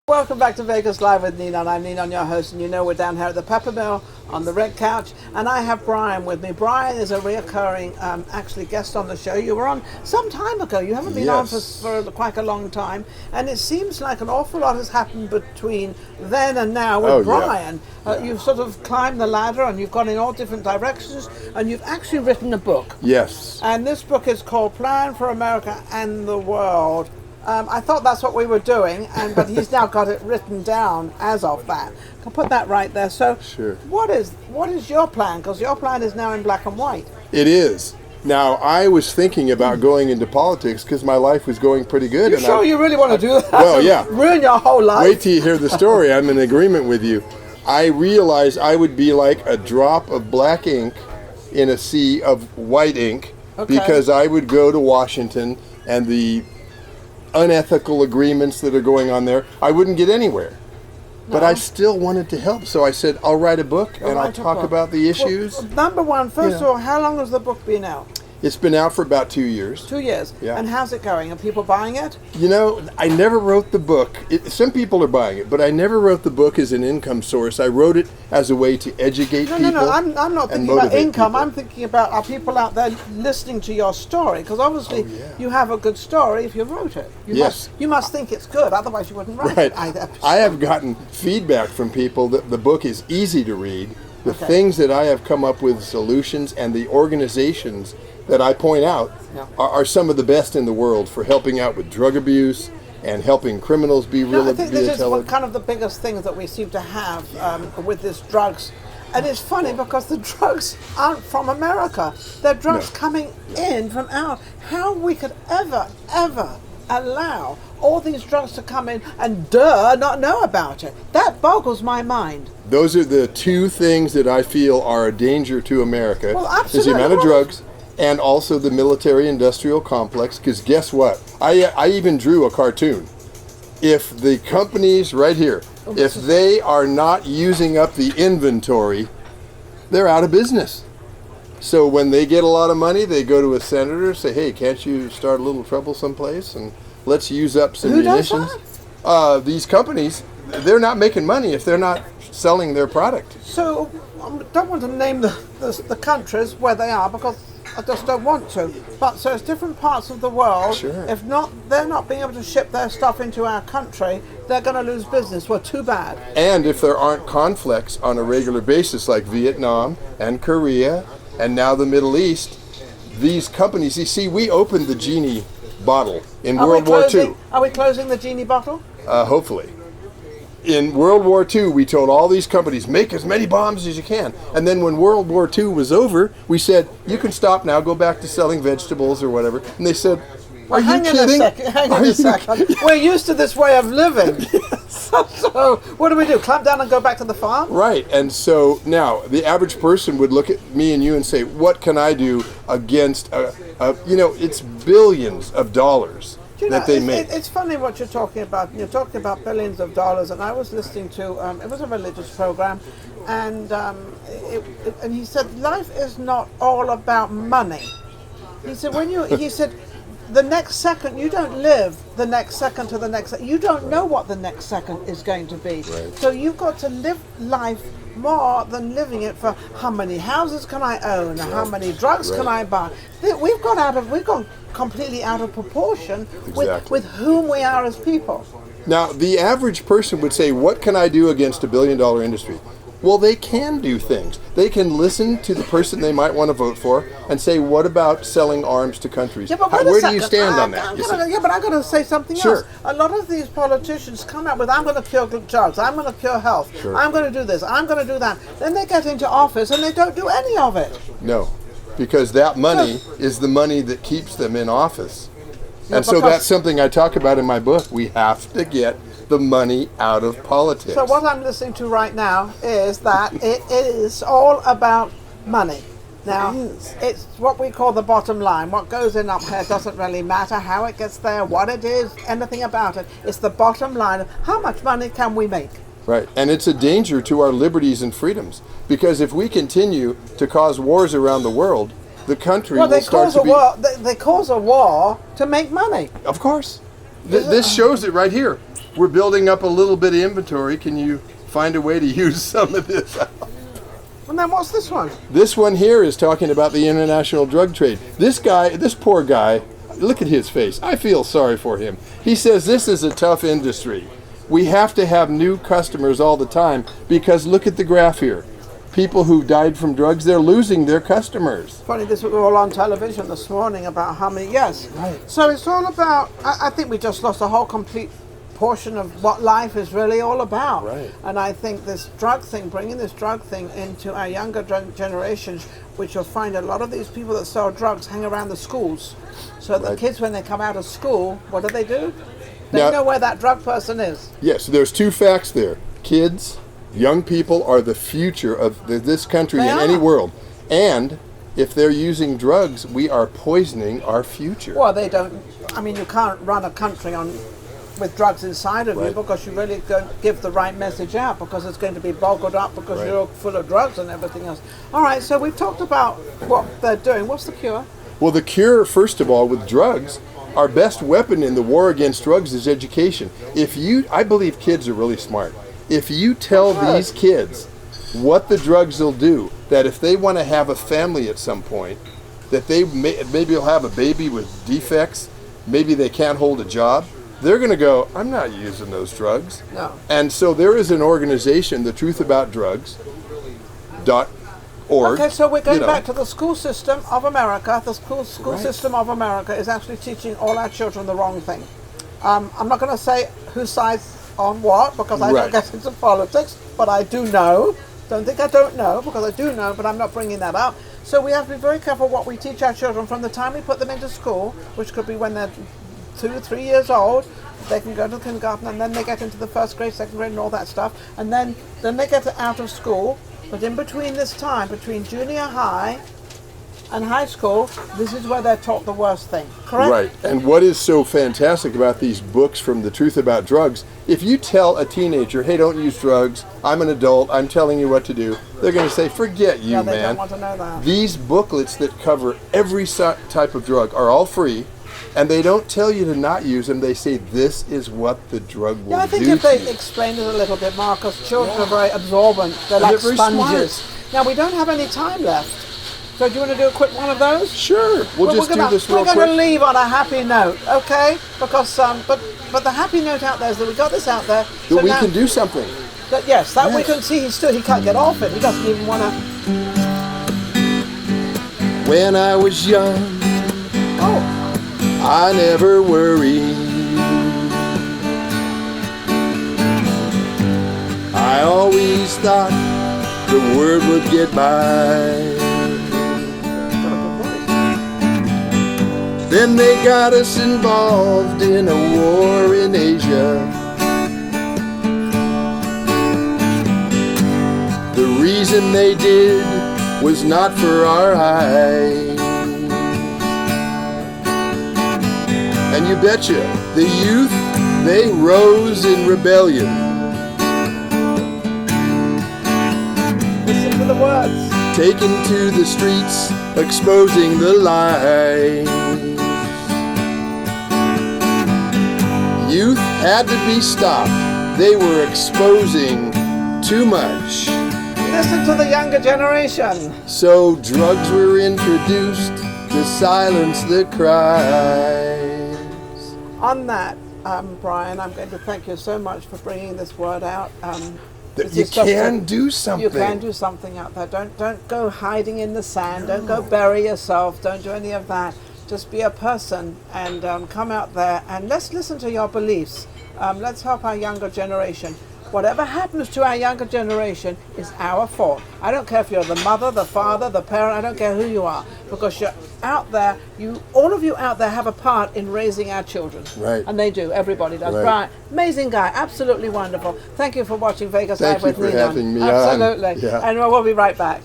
Welcome back to Vegas Live with Ninon. I'm Ninon, your host, and you know we're down here at the Pepper Mill on the red couch, and I have Brian with me. Brian is a reoccurring actually guest on the show. You were on some time ago. You haven't been on for quite a long time, and it seems like an awful lot has happened between then and now with Brian. You've sort of climbed the ladder, and you've gone in all different directions, and you've actually written a book. Yes. And this book is called Plan for America and the World. I thought that's what we were doing, but he's now got it written down as of that. I'll put that right there. So, sure. What is your plan? Because your plan is now in black and white. It is. Now, I was thinking about going into politics because my life was going pretty good. You sure you really want to do that? Well, yeah. Ruin your whole life? Wait till you hear the story. I'm in agreement with you. I realized I would be like a drop of black ink in a sea of white ink because I would go to Washington and the unethical agreements that are going on there, I wouldn't get anywhere. No. But I still wanted to help, so I said, I'll write a book and I'll talk about the issues. Well, number one, first of all, how long has the book been out? It's been out for about 2 years. 2 years? Yeah. And how's it going? Are people buying it? You know, I never wrote the book. Some people are buying it, but I never wrote the book as an income source. I wrote it as a way to educate people. No, I'm not thinking about income. People. I'm thinking about, are people out there listening to your story? Because obviously you have a good story if you wrote it. You must think it's good, otherwise you wouldn't write it either. I have gotten feedback from people that the book is easy to read. The things that I have come up with, solutions, and the organizations that I point out are some of the best in the world for helping out with drug abuse and helping criminals be rehabilitated. I think this is one kind of the biggest things that we seem to have with this drugs. And it's funny because the drugs aren't from America. They're drugs coming in from out. How we could ever allow all these drugs to come in and not know about it. That boggles my mind. Those are the two things that I feel are a danger to America. Well, absolutely. Is the amount of drugs and also the military-industrial complex, because guess what? I even drew a cartoon. If the companies right here, if they are not using up the inventory, they're out of business. So when they get a lot of money, they go to a senator, say, hey, can't you start a little trouble someplace and let's use up some munitions? These companies, they're not making money if they're not selling their product. So I don't want to name the countries where they are because I just don't want to. But so it's different parts of the world. Sure. If not, they're not being able to ship their stuff into our country, they're going to lose business. Well, too bad. And if there aren't conflicts on a regular basis like Vietnam and Korea and now the Middle East, these companies, you see, we opened the genie bottle in World War II. Are we closing the genie bottle? Hopefully. In World War II, we told all these companies, make as many bombs as you can. And then when World War II was over, we said, you can stop now, go back to selling vegetables or whatever. And they said, are you kidding? Hang on a second. We're used to this way of living. So what do we do? Clamp down and go back to the farm? Right. And so now the average person would look at me and you and say, what can I do against, it's billions of dollars. That they make. It's funny what you're talking about. You're talking about billions of dollars, and I was listening to it was a religious program, and and he said life is not all about money. He said the next second you don't live the next second to the next. You don't know what the next second is going to be. Right. So you've got to live life more than living it for how many houses can I own, how many drugs can I buy. We've gone completely out of proportion with whom we are as people. Now, the average person would say, what can I do against $1 billion industry? Well, they can do things. They can listen to the person they might want to vote for and say, what about selling arms to countries? Yeah, but where do you stand on that? But I'm going to say something else. A lot of these politicians come out with, I'm going to cure drugs, I'm going to cure health, I'm going to do this, I'm going to do that. Then they get into office and they don't do any of it. No, because that money is the money that keeps them in office. And so that's something I talk about in my book. We have to get the money out of politics. So what I'm listening to right now is that it is all about money. Now, it's what we call the bottom line. What goes in up here doesn't really matter how it gets there, what it is, anything about it. It's the bottom line of how much money can we make. Right, and it's a danger to our liberties and freedoms, because if we continue to cause wars around the world, the country will start to be... They cause a war to make money. Of course. This shows it right here. We're building up a little bit of inventory. Can you find a way to use some of this? And then what's this one? This one here is talking about the international drug trade. This guy, this poor guy, look at his face. I feel sorry for him. He says this is a tough industry. We have to have new customers all the time because look at the graph here. People who died from drugs, they're losing their customers. Funny, this was all on television this morning about how many, yes. Right. So it's all about, I think we just lost a whole complete portion of what life is really all about. Right. And I think this drug thing, bringing this drug thing into our younger generations, which you'll find a lot of these people that sell drugs hang around the schools. So the kids, when they come out of school, what do? They know where that drug person is. Yes, there's two facts there. Kids, young people are the future of this country and any world. And if they're using drugs, we are poisoning our future. Well, they don't, I mean, you can't run a country with drugs inside of you because you really don't give the right message out because it's going to be boggled up because you're full of drugs and everything else. All right, so we've talked about what they're doing. What's the cure? Well, the cure, first of all, with drugs, our best weapon in the war against drugs is education. I believe kids are really smart. If you tell these kids what the drugs will do, that if they want to have a family at some point, that maybe they'll have a baby with defects, maybe they can't hold a job, they're going to go, I'm not using those drugs. No. And so there is an organization, the Truth About Drugs.org. Okay, so we're going back to the school system of America. The school system of America is actually teaching all our children the wrong thing. I'm not going to say whose side's on what because I don't get into politics, but I do know. Don't think I don't know because I do know, but I'm not bringing that up. So we have to be very careful what we teach our children from the time we put them into school, which could be when they're 2 or 3 years old. They can go to kindergarten and then they get into the first grade, second grade and all that stuff. And then they get out of school. But in between this time, between junior high and high school, this is where they're taught the worst thing, correct? Right. And what is so fantastic about these books from the Truth About Drugs, if you tell a teenager, hey, don't use drugs, I'm an adult, I'm telling you what to do, they're going to say, forget you, man. They don't want to know that. These booklets that cover every type of drug are all free, and they don't tell you to not use them. They say this is what the drug will do. Yeah, I think if they explain it a little bit more, because children are very absorbent. They're like sponges. Now, we don't have any time left. So do you want to do a quick one of those? Sure. We'll just do this real quick. We're going to leave on a happy note, okay? Because, but the happy note out there is that we got this out there. That we can do something. Yes, we can see he can't get off it. He doesn't even want to. When I was young, I never worried. I always thought the word would get by. Then they got us involved in a war in Asia. The reason they did was not for our eyes. And you betcha, the youth, they rose in rebellion. Listen to the words. Taken to the streets, exposing the lies. Youth had to be stopped. They were exposing too much. Listen to the younger generation. So drugs were introduced to silence the cries. On that, Brian, I'm going to thank you so much for bringing this word out. You can do something. You can do something out there. Don't go hiding in the sand. Don't go bury yourself. Don't do any of that. Just be a person and come out there and let's listen to your beliefs. Let's help our younger generation. Whatever happens to our younger generation is our fault. I don't care if you're the mother, the father, the parent, I don't care who you are. Because you're out there, all of you out there have a part in raising our children. Right. And they do, everybody does. Right. Brian, amazing guy, absolutely wonderful. Thank you for watching Vegas Live with Ninon. Thank you for having me Absolutely. on. Yeah. And we'll be right back.